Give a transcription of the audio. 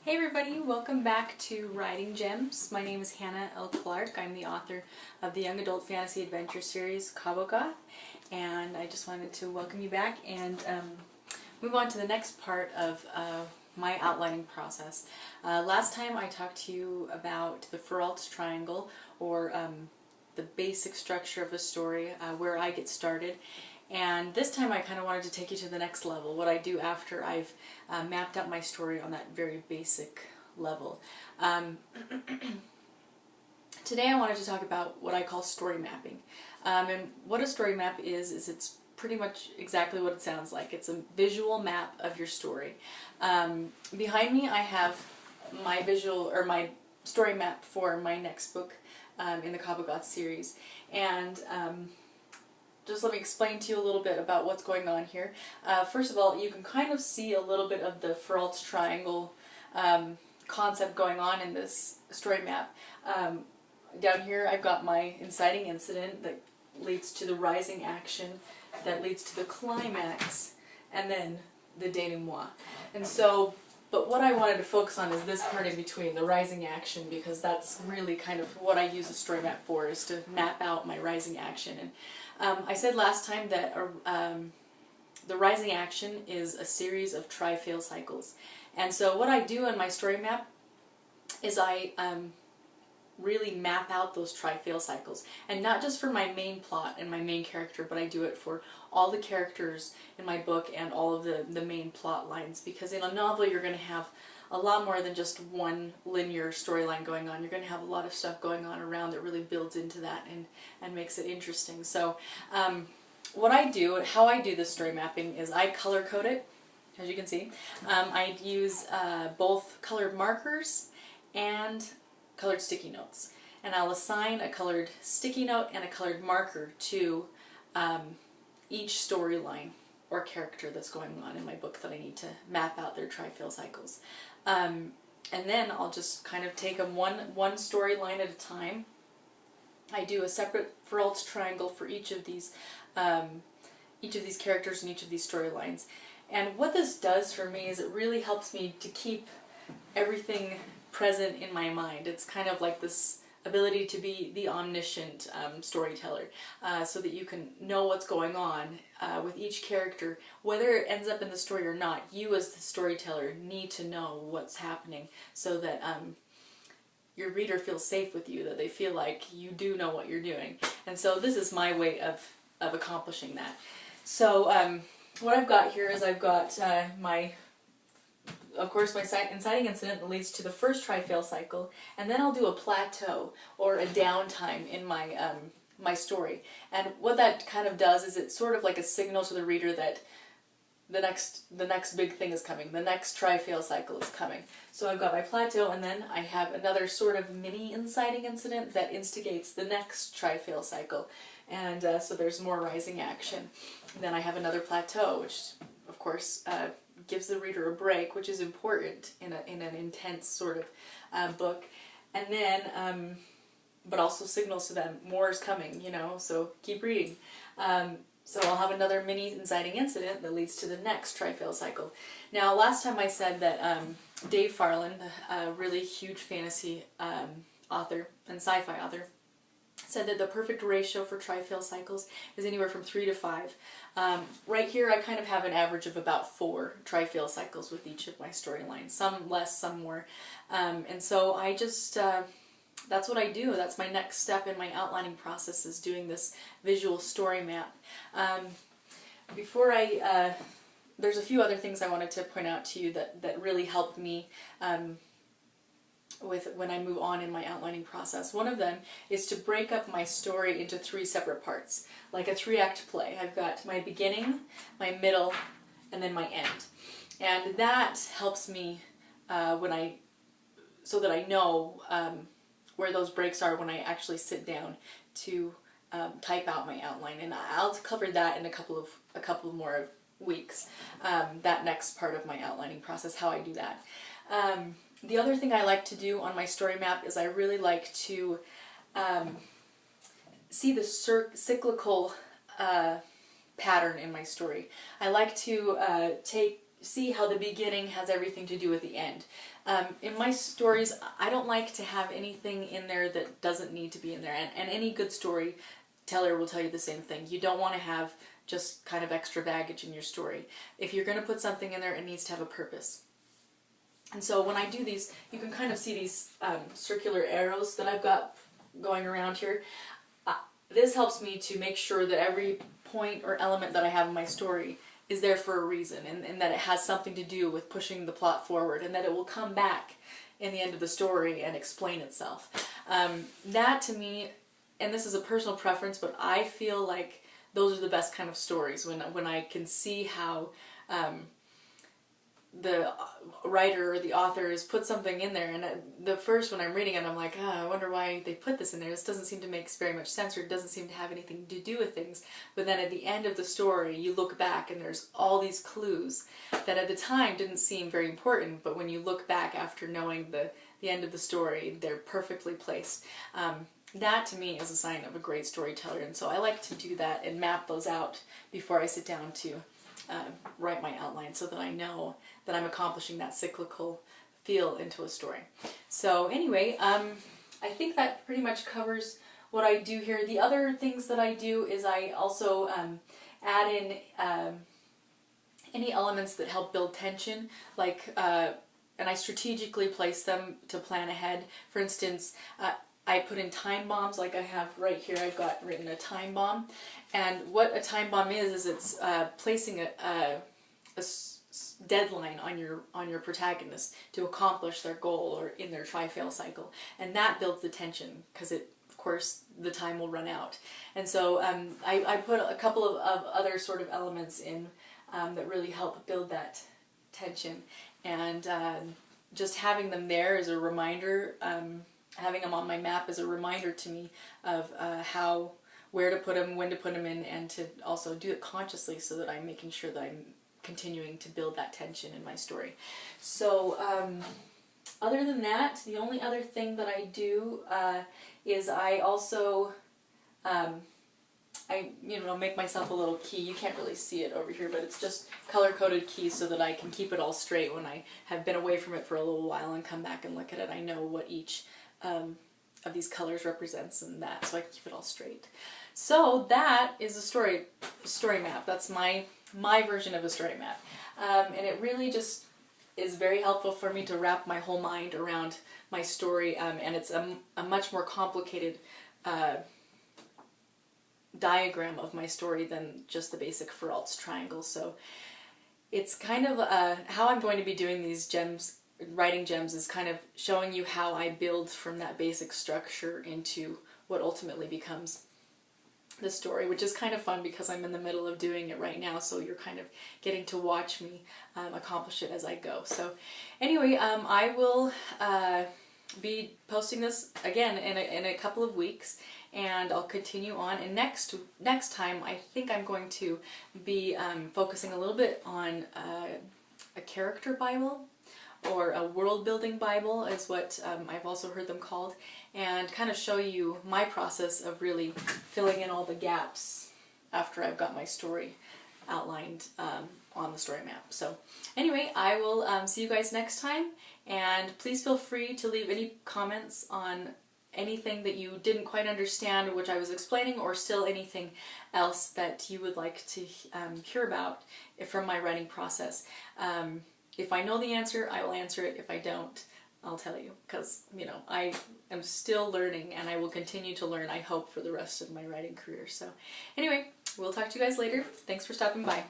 Hey everybody, welcome back to Writing Gems. My name is Hannah L. Clark. I'm the author of the young adult fantasy adventure series Cabo Goth, and I just wanted to welcome you back and move on to the next part of my outlining process. Last time I talked to you about the Feralt's Triangle, or the basic structure of a story, where I get started. And this time I kind of wanted to take you to the next level, what I do after I've mapped out my story on that very basic level. Today I wanted to talk about what I call story mapping. And what a story map is it's pretty much exactly what it sounds like. It's a visual map of your story. Behind me I have my my story map for my next book in the Cabo Goth series. And just let me explain to you a little bit about what's going on here. First of all, you can kind of see a little bit of the Feralt's Triangle concept going on in this story map. Down here I've got my inciting incident that leads to the rising action, that leads to the climax, and then the denouement. And so, but what I wanted to focus on is this part in between, the rising action, because that's really kind of what I use a story map for, is to map out my rising action. And I said last time that the rising action is a series of try-fail cycles. And so what I do in my story map is I really map out those try-fail cycles. And not just for my main plot and my main character, but I do it for all the characters in my book and all of the main plot lines. Because in a novel you're going to have a lot more than just one linear storyline going on. You're going to have a lot of stuff going on around that really builds into that and makes it interesting. So what I do, how I do this story mapping is I color code it, as you can see. I use both colored markers and colored sticky notes. And I'll assign a colored sticky note and a colored marker to each storyline or character that's going on in my book that I need to map out their try-fail cycles. And then I'll just kind of take them one storyline at a time. I do a separate Feralt's Triangle for each of these characters and each of these storylines. And what this does for me is it really helps me to keep everything present in my mind. It's kind of like this ability to be the omniscient storyteller, so that you can know what's going on with each character. Whether it ends up in the story or not, you as the storyteller need to know what's happening so that your reader feels safe with you, that they feel like you do know what you're doing. And so this is my way of accomplishing that. So what I've got here is I've got of course, my inciting incident that leads to the first try-fail cycle, and then I'll do a plateau or a downtime in my my story. And what that kind of does is it's sort of like a signal to the reader that the next big thing is coming, the next try-fail cycle is coming. So I've got my plateau, and then I have another sort of mini inciting incident that instigates the next try-fail cycle, and so there's more rising action. And then I have another plateau, which of course gives the reader a break, which is important in an intense sort of book, and then but also signals to them more is coming, you know, so keep reading. So I'll have another mini inciting incident that leads to the next try-fail cycle. Now, last time I said that Dave Farland, a really huge fantasy author and sci-fi author, said that the perfect ratio for try-fail cycles is anywhere from 3 to 5. Right here I kind of have an average of about 4 try-fail cycles with each of my storylines, some less, some more. And so I just, that's what I do. That's my next step in my outlining process, is doing this visual story map. Before there's a few other things I wanted to point out to you that really helped me when I move on in my outlining process. One of them is to break up my story into 3 separate parts, like a 3-act play. I've got my beginning, my middle, and then my end. And that helps me so that I know where those breaks are when I actually sit down to type out my outline. And I'll cover that in a couple more weeks, that next part of my outlining process, how I do that. The other thing I like to do on my story map is I really like to see the cyclical pattern in my story. I like to take see how the beginning has everything to do with the end. In my stories, I don't like to have anything in there that doesn't need to be in there, and any good storyteller will tell you the same thing. You don't want to have just kind of extra baggage in your story. If you're going to put something in there, it needs to have a purpose. And so when I do these, you can kind of see these circular arrows that I've got going around here. This helps me to make sure that every point or element that I have in my story is there for a reason, and that it has something to do with pushing the plot forward, and that it will come back in the end of the story and explain itself. That to me, and this is a personal preference, but I feel like those are the best kind of stories when I can see how the writer or the author has put something in there, and the first when I'm reading it, I'm like, I wonder why they put this in there. This doesn't seem to make very much sense, or it doesn't seem to have anything to do with things. But then at the end of the story, you look back and there's all these clues that at the time didn't seem very important, but when you look back after knowing the end of the story, they're perfectly placed. That to me is a sign of a great storyteller, and so I like to do that and map those out before I sit down to write my outline, so that I know that I'm accomplishing that cyclical feel into a story. So anyway, I think that pretty much covers what I do here. The other things that I do is I also add in any elements that help build tension, like and I strategically place them to plan ahead. For instance, I put in time bombs, like I have right here. I've got written a time bomb, and what a time bomb is it's placing a deadline on your protagonist to accomplish their goal or in their try-fail cycle, and that builds the tension because of course the time will run out. And so I put a couple of other sort of elements in that really help build that tension, and just having them there as a reminder. Having them on my map is a reminder to me of where to put them, when to put them in, and to also do it consciously so that I'm making sure that I'm continuing to build that tension in my story. So other than that, the only other thing that I do is I also make myself a little key. You can't really see it over here, but it's just color-coded keys so that I can keep it all straight when I have been away from it for a little while and come back and look at it. I know what each of these colors represents, and that, so I can keep it all straight. So that is a story map. That's my version of a story map, and it really just is very helpful for me to wrap my whole mind around my story, and it's a much more complicated diagram of my story than just the basic Feralt's triangle. So it's kind of how I'm going to be doing these writing gems is kind of showing you how I build from that basic structure into what ultimately becomes the story, which is kind of fun because I'm in the middle of doing it right now, so you're kind of getting to watch me accomplish it as I go. So anyway, I will be posting this again in a couple of weeks, and I'll continue on, and next time I think I'm going to be focusing a little bit on a character Bible, or a world-building Bible is what I've also heard them called, and kind of show you my process of really filling in all the gaps after I've got my story outlined on the story map. So anyway, I will see you guys next time, and please feel free to leave any comments on anything that you didn't quite understand which I was explaining, or still anything else that you would like to hear about from my writing process. If I know the answer, I will answer it. If I don't, I'll tell you, because, I am still learning, and I will continue to learn, I hope, for the rest of my writing career. So anyway, we'll talk to you guys later. Thanks for stopping by.